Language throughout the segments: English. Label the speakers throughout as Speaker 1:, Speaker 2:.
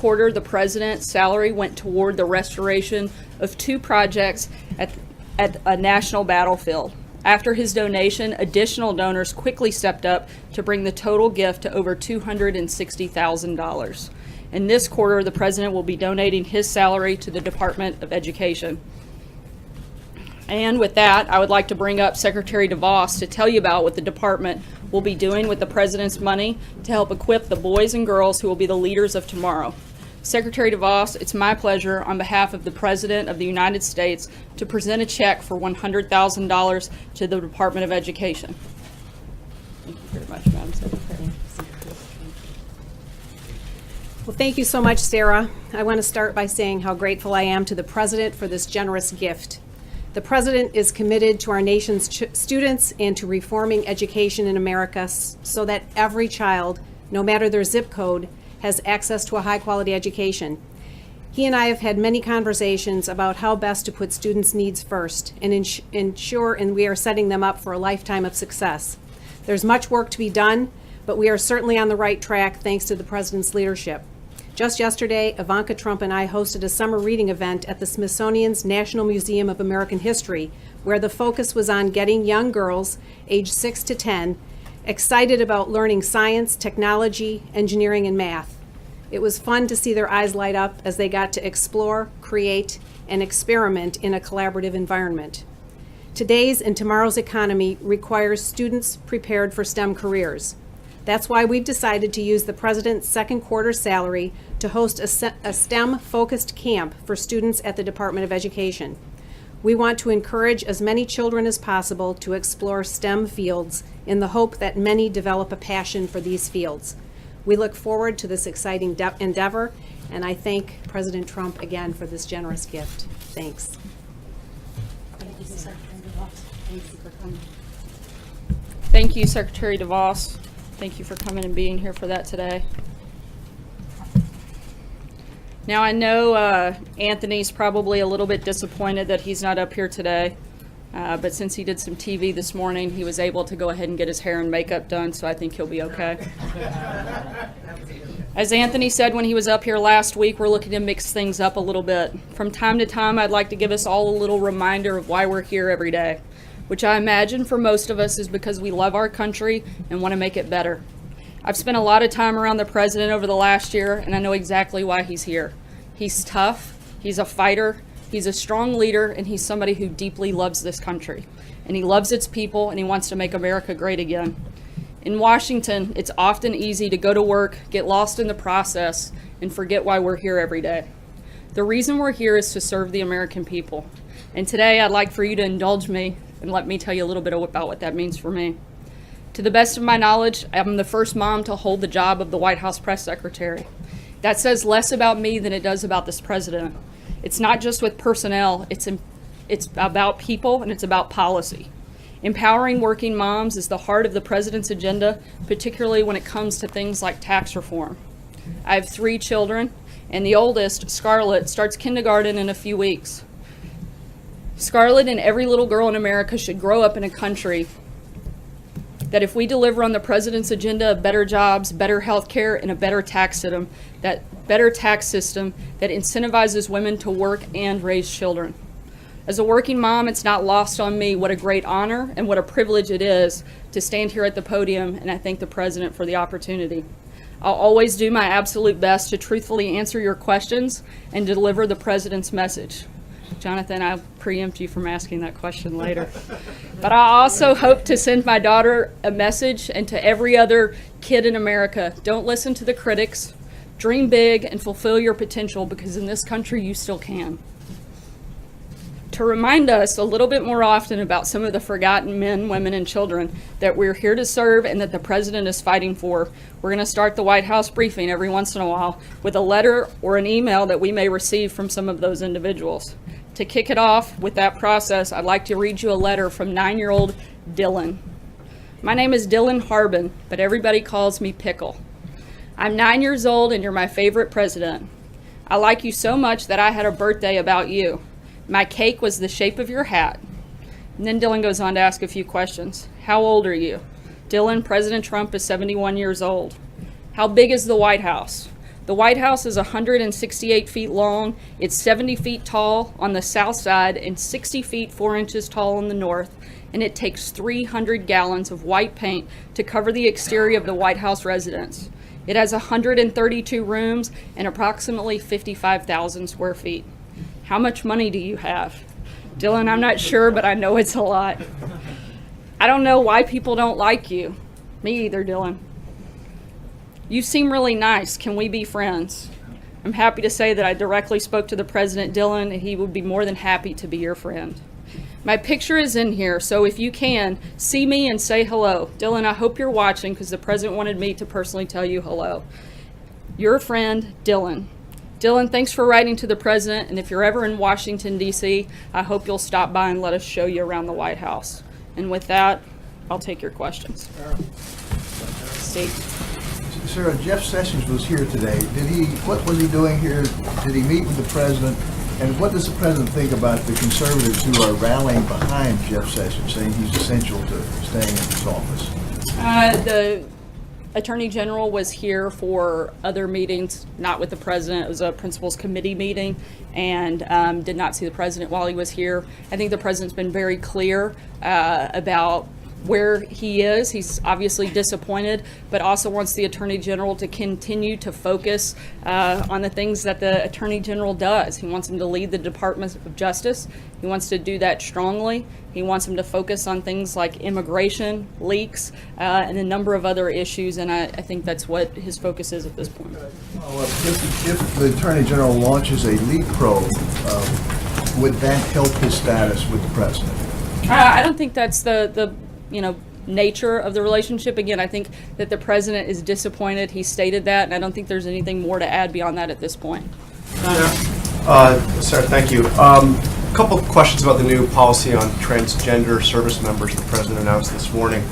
Speaker 1: quarter, the president's salary went toward the restoration of 2 projects at a national battlefield. After his donation, additional donors quickly stepped up to bring the total gift to over $260,000. In this quarter, the president will be donating his salary to the Department of Education. And with that, I would like to bring up Secretary DeVos to tell you about what the department will be doing with the president's money to help equip the boys and girls who will be the leaders of tomorrow. Secretary DeVos, it's my pleasure on behalf of the President of the United States to present a check for $100,000 to the Department of Education. Thank you very much, Madam Secretary.
Speaker 2: Well, thank you so much, Sarah. I want to start by saying how grateful I am to the President for this generous gift. The President is committed to our nation's students and to reforming education in America so that every child, no matter their zip code, has access to a high-quality education. He and I have had many conversations about how best to put students' needs first and ensure we are setting them up for a lifetime of success. There's much work to be done, but we are certainly on the right track thanks to the President's leadership. Just yesterday, Ivanka Trump and I hosted a summer reading event at the Smithsonian's National Museum of American History, where the focus was on getting young girls, aged 6 to 10, excited about learning science, technology, engineering, and math. It was fun to see their eyes light up as they got to explore, create, and experiment in a collaborative environment. Today's and tomorrow's economy requires students prepared for STEM careers. That's why we've decided to use the President's second quarter salary to host a STEM-focused camp for students at the Department of Education. We want to encourage as many children as possible to explore STEM fields in the hope that many develop a passion for these fields. We look forward to this exciting endeavor, and I thank President Trump again for this generous gift. Thanks.
Speaker 1: Thank you, Secretary DeVos. Thank you for coming. Thank you, Secretary DeVos. Thank you for coming and being here for that today. Now, I know Anthony's probably a little bit disappointed that he's not up here today, but since he did some TV this morning, he was able to go ahead and get his hair and makeup done, so I think he'll be okay. As Anthony said when he was up here last week, we're looking to mix things up a little bit. From time to time, I'd like to give us all a little reminder of why we're here every day, which I imagine for most of us is because we love our country and want to make it better. I've spent a lot of time around the president over the last year, and I know exactly why he's here. He's tough, he's a fighter, he's a strong leader, and he's somebody who deeply loves this country. And he loves its people, and he wants to make America great again. In Washington, it's often easy to go to work, get lost in the process, and forget why we're here every day. The reason we're here is to serve the American people. And today, I'd like for you to indulge me and let me tell you a little bit about what that means for me. To the best of my knowledge, I'm the first mom to hold the job of the White House press secretary. That says less about me than it does about this president. It's not just with personnel, it's about people and it's about policy. Empowering working moms is the heart of the president's agenda, particularly when it comes to things like tax reform. I have 3 children, and the oldest, Scarlett, starts kindergarten in a few weeks. Scarlett and every little girl in America should grow up in a country that if we deliver on the president's agenda of better jobs, better health care, and a better tax system, that incentivizes women to work and raise children. As a working mom, it's not lost on me what a great honor and what a privilege it is to stand here at the podium, and I thank the president for the opportunity. I'll always do my absolute best to truthfully answer your questions and deliver the president's message. Jonathan, I'll preempt you from asking that question later. But I also hope to send my daughter a message, and to every other kid in America: don't listen to the critics, dream big, and fulfill your potential, because in this country you still can. To remind us a little bit more often about some of the forgotten men, women, and children that we're here to serve and that the president is fighting for, we're going to start the White House briefing every once in a while with a letter or an email that we may receive from some of those individuals. To kick it off with that process, I'd like to read you a letter from 9-year-old Dylan. My name is Dylan Harbin, but everybody calls me Pickle. I'm 9 years old and you're my favorite president. I like you so much that I had a birthday about you. My cake was the shape of your hat. And then Dylan goes on to ask a few questions. How old are you? Dylan, President Trump is 71 years old. How big is the White House? The White House is 168 feet long, it's 70 feet tall on the south side and 60 feet 4 inches tall on the north, and it takes 300 gallons of white paint to cover the exterior of the White House residence. It has 132 rooms and approximately 55,000 square feet. How much money do you have? Dylan, I'm not sure, but I know it's a lot. I don't know why people don't like you. Me either, Dylan. You seem really nice. Can we be friends? I'm happy to say that I directly spoke to the President, Dylan, and he would be more than happy to be your friend. My picture is in here, so if you can, see me and say hello. Dylan, I hope you're watching because the President wanted me to personally tell you hello. Your friend, Dylan. Dylan, thanks for writing to the President, and if you're ever in Washington, D.C., I hope you'll stop by and let us show you around the White House. And with that, I'll take your questions. Steve.
Speaker 3: Sarah, Jeff Sessions was here today. What was he doing here? Did he meet with the President? And what does the President think about the conservatives who are rallying behind Jeff Sessions, saying he's essential to staying in his office?
Speaker 1: The Attorney General was here for other meetings, not with the President. It was a Principals Committee meeting, and did not see the President while he was here. I think the President's been very clear about where he is. He's obviously disappointed, but also wants the Attorney General to continue to focus on the things that the Attorney General does. He wants him to lead the Department of Justice. He wants to do that strongly. He wants him to focus on things like immigration, leaks, and a number of other issues, and I think that's what his focus is at this point.
Speaker 3: If the Attorney General launches a leak probe, would that help his status with the President?
Speaker 1: I don't think that's the nature of the relationship. Again, I think that the President is disappointed. He stated that, and I don't think there's anything more to add beyond that at this point.
Speaker 4: Sarah, thank you. A couple of questions about the new policy on transgender service members the President announced this morning.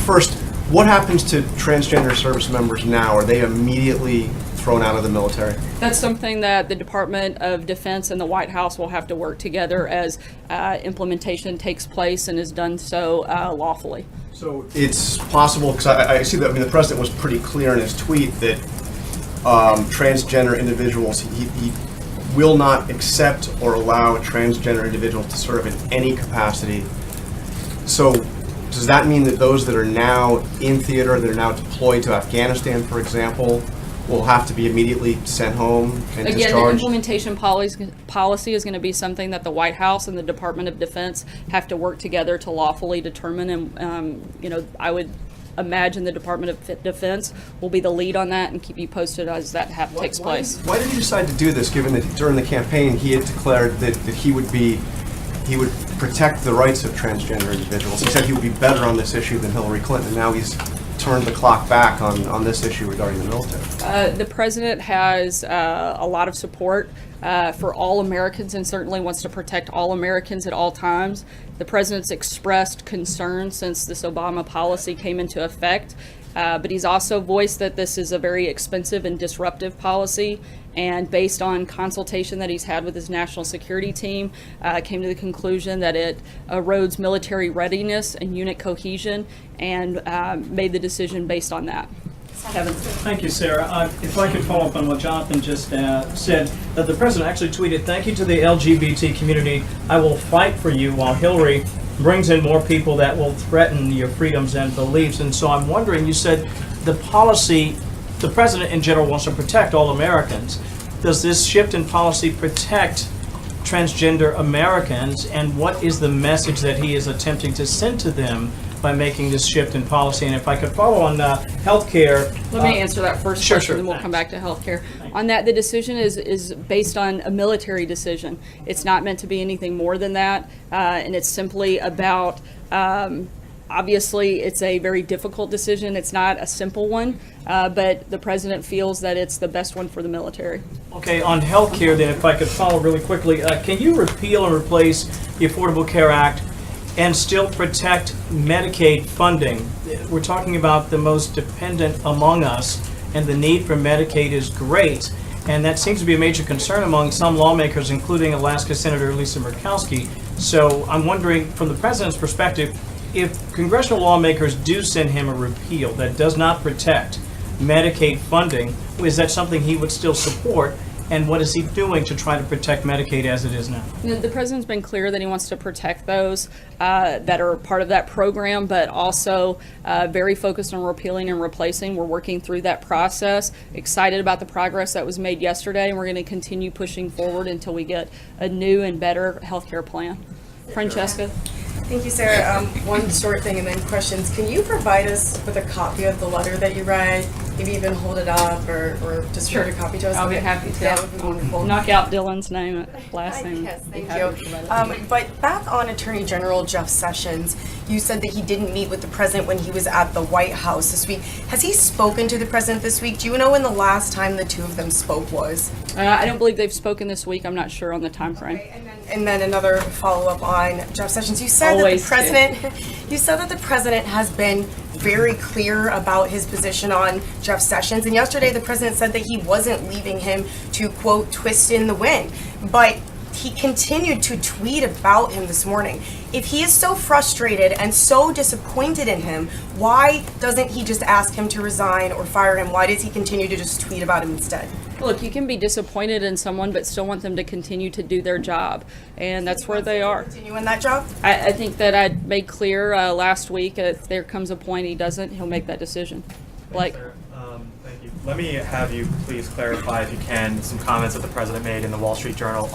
Speaker 4: First, what happens to transgender service members now? Are they immediately thrown out of the military?
Speaker 1: That's something that the Department of Defense and the White House will have to work together as implementation takes place and is done so lawfully.
Speaker 4: So it's possible, because I see that, the President was pretty clear in his tweet that transgender individuals, he will not accept or allow a transgender individual to serve in any capacity. So does that mean that those that are now in theater, that are now deployed to Afghanistan, for example, will have to be immediately sent home and
Speaker 1: Again,
Speaker 4: discharged?
Speaker 1: the implementation policy is going to be something that the White House and the Department of Defense have to work together to lawfully determine. And I would imagine the Department of Defense will be the lead on that and keep you posted as that takes place.
Speaker 4: Why did he decide to do this, given that during the campaign he had declared that he would protect the rights of transgender individuals? He said he would be better on this issue than Hillary Clinton, and now he's turned the clock back on this issue regarding the military.
Speaker 1: The President has a lot of support for all Americans and certainly wants to protect all Americans at all times. The President's expressed concern since this Obama policy came into effect, but he's also voiced that this is a very expensive and disruptive policy, and based on consultation that he's had with his national security team, came to the conclusion that it erodes military readiness and unit cohesion, and made the decision based on that. Kevin.
Speaker 5: Thank you, Sarah. If I could follow up on what Jonathan just said, that the President actually tweeted, "Thank you to the LGBT community. I will fight for you while Hillary brings in more people that will threaten your freedoms and beliefs." And so I'm wondering, you said the policy, the President in general wants to protect all Americans. Does this shift in policy protect transgender Americans, and what is the message that he is attempting to send to them by making this shift in policy? And if I could follow on healthcare.
Speaker 1: Let me answer that first
Speaker 5: Sure,
Speaker 1: question,
Speaker 5: sure.
Speaker 1: and then we'll come back to healthcare. On that, the decision is based on a military decision. It's not meant to be anything more than that, and it's simply about, obviously, it's a very difficult decision. It's not a simple one, but the President feels that it's the best one for the military.
Speaker 5: Okay, on healthcare then, if I could follow really quickly, can you repeal and replace the Affordable Care Act and still protect Medicaid funding? We're talking about the most dependent among us, and the need for Medicaid is great, and that seems to be a major concern among some lawmakers, including Alaska Senator Lisa Murkowski. So I'm wondering, from the President's perspective, if congressional lawmakers do send him a repeal that does not protect Medicaid funding. Is that something he would still support? And what is he doing to try to protect Medicaid as it is now?
Speaker 1: The president's been clear that he wants to protect those that are part of that program, but also very focused on repealing and replacing. We're working through that process. Excited about the progress that was made yesterday, and we're going to continue pushing forward until we get a new and better healthcare plan. Francesca?
Speaker 6: Thank you, Sarah. One short thing and then questions. Can you provide us with a copy of the letter that you read? Maybe even hold it up or just show a copy to us?
Speaker 1: I'll be happy to.
Speaker 6: That would be wonderful.
Speaker 1: Knock out Dylan's name, last name.
Speaker 6: Yes,
Speaker 1: Be
Speaker 6: thank
Speaker 1: happy
Speaker 6: you.
Speaker 1: to provide it to you.
Speaker 6: But back on Attorney General Jeff Sessions, you said that he didn't meet with the president when he was at the White House this week. Has he spoken to the president this week? Do you know when the last time the two of them spoke was?
Speaker 1: I don't believe they've spoken this week. I'm not sure on the time frame.
Speaker 6: And then another follow-up on Jeff Sessions. You said
Speaker 1: Always
Speaker 6: that you said that the president has been very clear about his position on Jeff Sessions. And yesterday the president said that he wasn't leaving him to, quote, twist in the wind. But he continued to tweet about him this morning. If he is so frustrated and so disappointed in him, why doesn't he just ask him to resign or fire him? Why does he continue to just tweet about him instead?
Speaker 1: Look, you can be disappointed in someone, but still want them to continue to do their job, and that's where they are.
Speaker 6: Continue in that job?
Speaker 1: I think that I made clear last week, if there comes a point he doesn't, he'll make that decision. Like,
Speaker 7: Thank you. Let me have you please clarify, if you can, some comments that the president made in the Wall Street Journal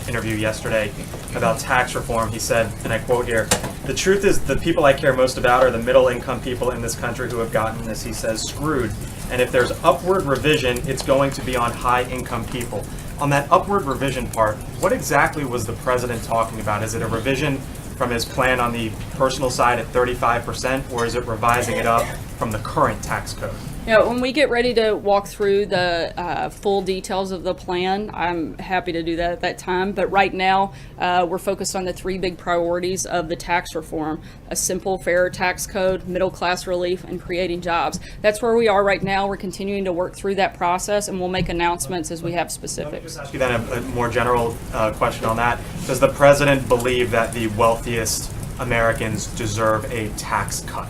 Speaker 7: interview yesterday about tax reform. He said, and I quote here, "The truth is the people I care most about are the middle-income people in this country who have gotten, as he says, screwed. And if there's upward revision, it's going to be on high-income people." On that upward revision part, what exactly was the president talking about? Is it a revision from his plan on the personal side at 35%, or is it revising it up from the current tax code?
Speaker 1: Yeah, when we get ready to walk through the full details of the plan, I'm happy to do that at that time. But right now, we're focused on the three big priorities of the tax reform: a simple, fair tax code, middle-class relief, and creating jobs. That's where we are right now. We're continuing to work through that process, and we'll make announcements as we have
Speaker 7: Let me
Speaker 1: specifics.
Speaker 7: just ask you then a more general question on that. Does the president believe that the wealthiest Americans deserve a tax cut?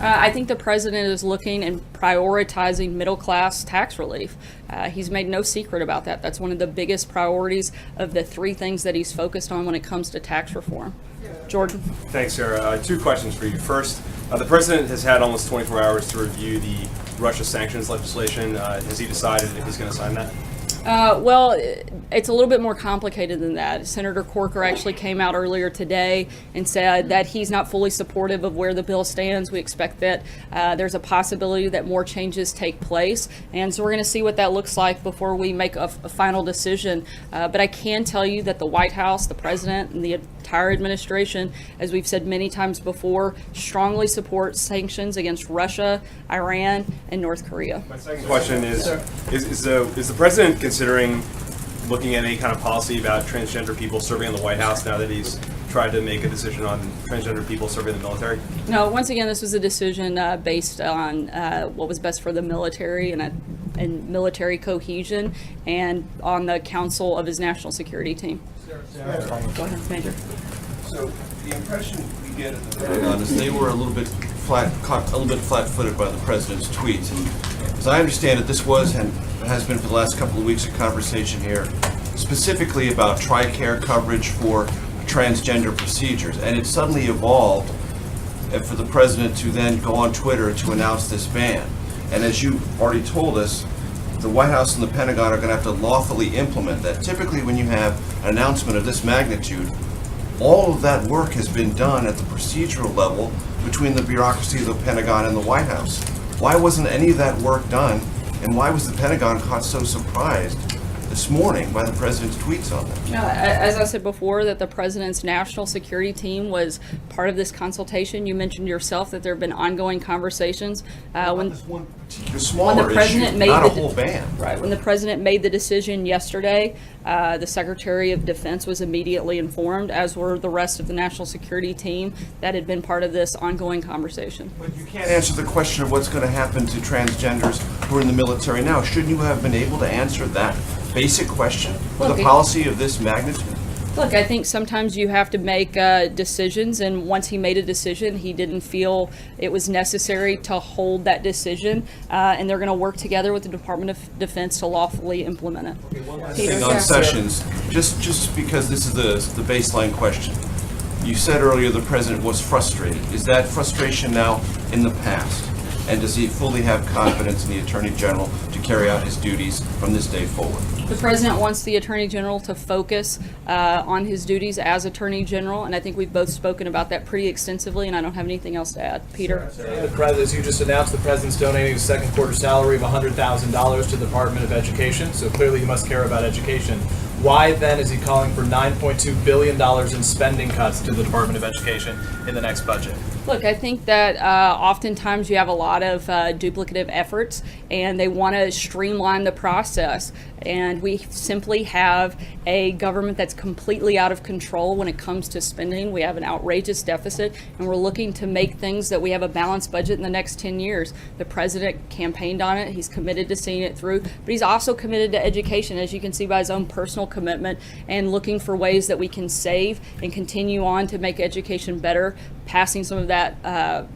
Speaker 1: I think the president is looking and prioritizing middle-class tax relief. He's made no secret about that. That's one of the biggest priorities of the three things that he's focused on when it comes to tax reform. Jordan?
Speaker 8: Thanks, Sarah. Two questions for you. First, the president has had almost 24 hours to review the Russia sanctions legislation. Has he decided if he's going to sign that?
Speaker 1: Well, it's a little bit more complicated than that. Senator Corker actually came out earlier today and said that he's not fully supportive of where the bill stands. We expect that there's a possibility that more changes take place, and so we're going to see what that looks like before we make a final decision. But I can tell you that the White House, the president, and the entire administration, as we've said many times before, strongly support sanctions against Russia, Iran, and North Korea.
Speaker 8: My second question is the president considering looking at any kind of policy about transgender people serving in the White House now that he's tried to make a decision on transgender people serving in the military?
Speaker 1: No, once again, this was a decision based on what was best for the military and military cohesion, and on the counsel of his national security team. Go ahead, Major.
Speaker 9: So the impression we get at the Pentagon is they were a little bit flat-footed by the president's tweets. And as I understand it, this was and has been for the last couple of weeks a conversation here, specifically about TRICARE coverage for transgender procedures, and it suddenly evolved for the president to then go on Twitter to announce this ban. And as you already told us, the White House and the Pentagon are going to have to lawfully implement that. Typically, when you have an announcement of this magnitude, all of that work has been done at the procedural level between the bureaucracy of the Pentagon and the White House. Why wasn't any of that work done, and why was the Pentagon caught so surprised this morning by the president's tweets on them?
Speaker 1: As I said before, that the president's national security team was part of this consultation. You mentioned yourself that there have been ongoing conversations. When
Speaker 9: This one particular smaller
Speaker 1: the president
Speaker 9: issue,
Speaker 1: made
Speaker 9: not a
Speaker 1: the
Speaker 9: whole ban.
Speaker 1: Right. When the president made the decision yesterday, the Secretary of Defense was immediately informed, as were the rest of the national security team that had been part of this ongoing conversation.
Speaker 9: But you can't answer the question of what's going to happen to transgenders who are in the military now. Shouldn't you have been able to answer that basic question with
Speaker 1: Look,
Speaker 9: a policy of this magnitude?
Speaker 1: Look, I think sometimes you have to make decisions, and once he made a decision, he didn't feel it was necessary to hold that decision, and they're going to work together with the Department of Defense to lawfully implement it.
Speaker 9: Thing on Sessions, just because this is the baseline question. You said earlier the president was frustrated. Is that frustration now in the past? And does he fully have confidence in the Attorney General to carry out his duties from this day forward?
Speaker 1: The president wants the Attorney General to focus on his duties as Attorney General, and I think we've both spoken about that pretty extensively, and I don't have anything else to add. Peter?
Speaker 10: As you just announced, the president's donating a second quarter salary of $100,000 to the Department of Education, so clearly he must care about education. Why then is he calling for $9.2 billion in spending cuts to the Department of Education in the next budget?
Speaker 1: Look, I think that oftentimes you have a lot of duplicative efforts, and they want to streamline the process. And we simply have a government that's completely out of control when it comes to spending. We have an outrageous deficit, and we're looking to make things that we have a balanced budget in the next 10 years. The president campaigned on it. He's committed to seeing it through, but he's also committed to education, as you can see by his own personal commitment, and looking for ways that we can save and continue on to make education better, passing some of that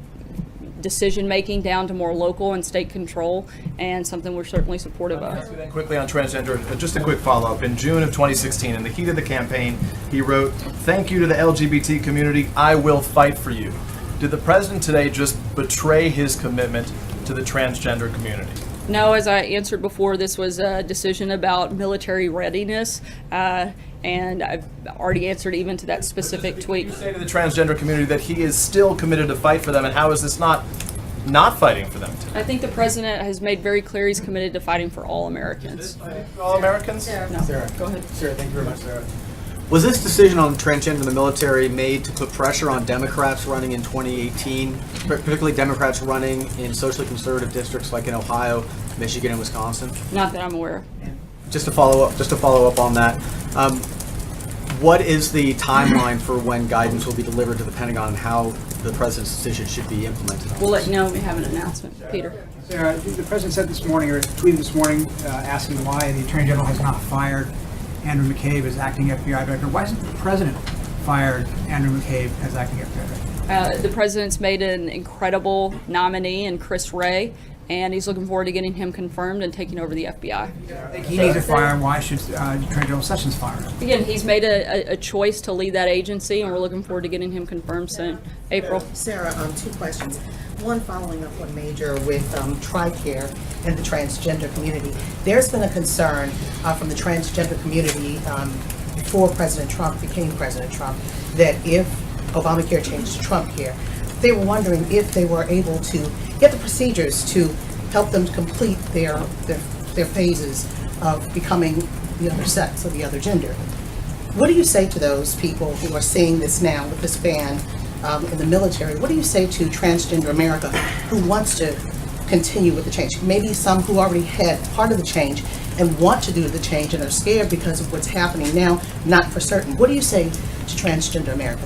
Speaker 1: decision making down to more local and state control, and something we're certainly supportive of.
Speaker 10: Quickly on transgender, just a quick follow-up. In June of 2016, in the heat of the campaign, he wrote, "Thank you to the LGBT community, I will fight for you." Did the president today just betray his commitment to the transgender community?
Speaker 1: No, as I answered before, this was a decision about military readiness, and I've already answered even to that specific tweet.
Speaker 10: You say to the transgender community that he is still committed to fight for them, and how is this not fighting for them today?
Speaker 1: I think the president has made very clear he's committed to fighting for all Americans.
Speaker 10: All Americans?
Speaker 1: No.
Speaker 11: Sarah,
Speaker 1: Go ahead.
Speaker 11: Sarah, thank you very much, Sarah. Was this decision on transgender in the military made to put pressure on Democrats running in 2018, particularly Democrats running in socially conservative districts like in Ohio, Michigan, and Wisconsin?
Speaker 1: Not that I'm aware of.
Speaker 11: Just to follow up on that, what is the timeline for when guidance will be delivered to the Pentagon and how the president's decision should be implemented?
Speaker 1: We'll let you know when we have an announcement. Peter?
Speaker 12: Sarah, the president said this morning, or tweeted this morning, asking why the Attorney General has not fired Andrew McCabe as acting FBI director. Why hasn't the president fired Andrew McCabe as acting FBI director?
Speaker 1: The president's made an incredible nominee in Chris Wray, and he's looking forward to getting him confirmed and taking over the FBI.
Speaker 12: I think he needs to fire. Why should Attorney General Sessions fire him?
Speaker 1: Again, he's made a choice to lead that agency, and we're looking forward to getting him confirmed soon. April?
Speaker 13: Sarah, two questions. One, following up on Major with TRICARE and the transgender community. There's been a concern from the transgender community before President Trump became President Trump that if Obamacare changed to Trumpcare, they were wondering if they were able to get the procedures to help them complete their phases of becoming the other sex or the other gender. What do you say to those people who are seeing this now with this ban in the military? What do you say to Transgender America who wants to continue with the change? Maybe some who already had part of the change and want to do the change and are scared because of what's happening now, not for certain. What do you say to Transgender America?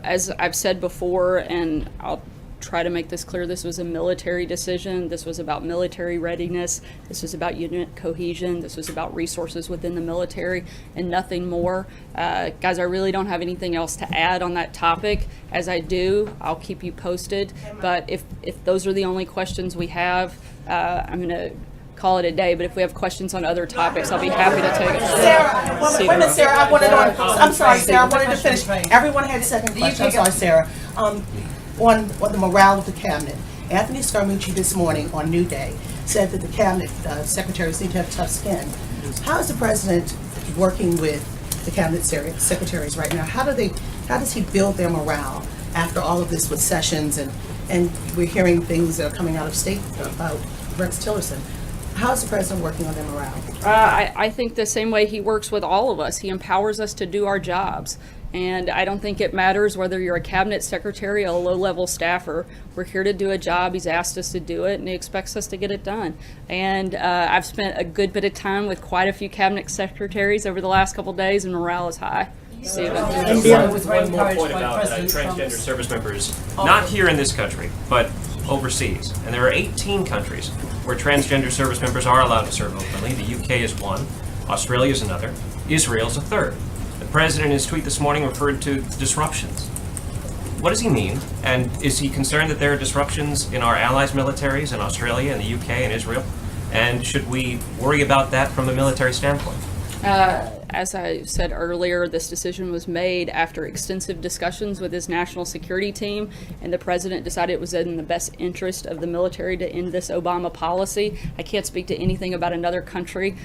Speaker 1: As I've said before, and I'll try to make this clear, this was a military decision. This was about military readiness. This was about unit cohesion. This was about resources within the military and nothing more. Guys, I really don't have anything else to add on that topic. As I do, I'll keep you posted. But if those are the only questions we have, I'm going to call it a day, but if we have questions on other topics, I'll be happy to take it.
Speaker 13: Sarah, wait a minute, Sarah, I'm sorry, Sarah, I wanted to finish. Everyone had a second question. I'm sorry, Sarah. On the morale of the cabinet, Anthony Scaramucci this morning on New Day said that the cabinet secretaries need to have tough skin. How is the president working with the cabinet secretaries right now? How does he build their morale after all of this with Sessions and we're hearing things that are coming out of state about Rex Tillerson? How is the president working on their morale?
Speaker 1: I think the same way he works with all of us. He empowers us to do our jobs. And I don't think it matters whether you're a cabinet secretary or a low-level staffer. We're here to do a job. He's asked us to do it, and he expects us to get it done. And I've spent a good bit of time with quite a few cabinet secretaries over the last couple of days, and morale is high. Stephen.
Speaker 14: One more point about transgender service members, not here in this country, but overseas. And there are 18 countries where transgender service members are allowed to serve openly. The UK is one, Australia is another, Israel is a third. The president in his tweet this morning referred to disruptions. What does he mean? And is he concerned that there are disruptions in our allies' militaries in Australia and the UK and Israel? And should we worry about that from a military standpoint?
Speaker 1: As I said earlier, this decision was made after extensive discussions with his national security team, and the president decided it was in the best interest of the military to end this Obama policy. I can't speak to anything about another country.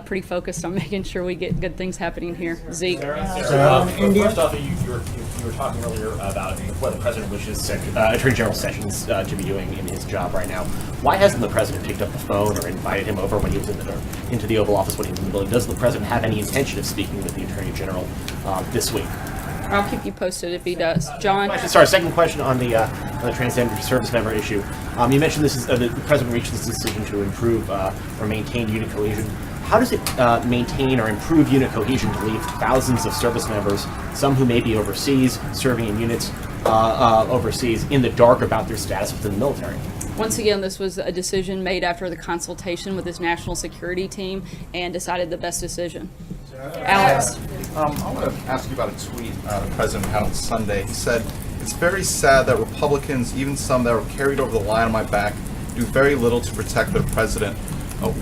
Speaker 1: Pretty focused on making sure we get good things happening here. Zeke.
Speaker 15: First off, you were talking earlier about what the president wishes Attorney General Sessions to be doing in his job right now. Why hasn't the president picked up the phone or invited him over when he was into the Oval Office when he was in the building? Does the president have any intention of speaking with the Attorney General this week?
Speaker 1: I'll keep you posted if he does. John?
Speaker 15: Sorry, second question on the transgender service member issue. You mentioned this is the president reached this decision to improve or maintain unit cohesion. How does it maintain or improve unit cohesion to leave thousands of service members, some who may be overseas, serving in units overseas, in the dark about their status within the military?
Speaker 1: Once again, this was a decision made after the consultation with his national security team and decided the best decision. Alex.
Speaker 16: I want to ask you about a tweet the president had on Sunday. He said, "It's very sad that Republicans, even some that were carried over the line on my back, do very little to protect their president."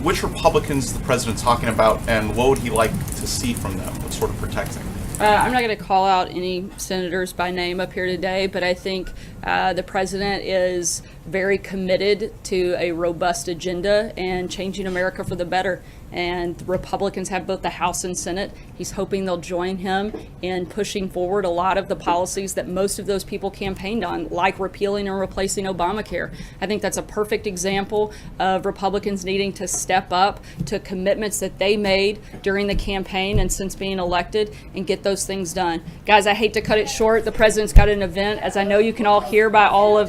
Speaker 16: Which Republicans is the president talking about, and what would he like to see from them? What sort of protecting?
Speaker 1: I'm not going to call out any senators by name up here today, but I think the president is very committed to a robust agenda and changing America for the better. And the Republicans have both the House and Senate. He's hoping they'll join him in pushing forward a lot of the policies that most of those people campaigned on, like repealing and replacing Obamacare. I think that's a perfect example of Republicans needing to step up to commitments that they made during the campaign and since being elected and get those things done. Guys, I hate to cut it short. The president's got an event, as I know you can all hear by all of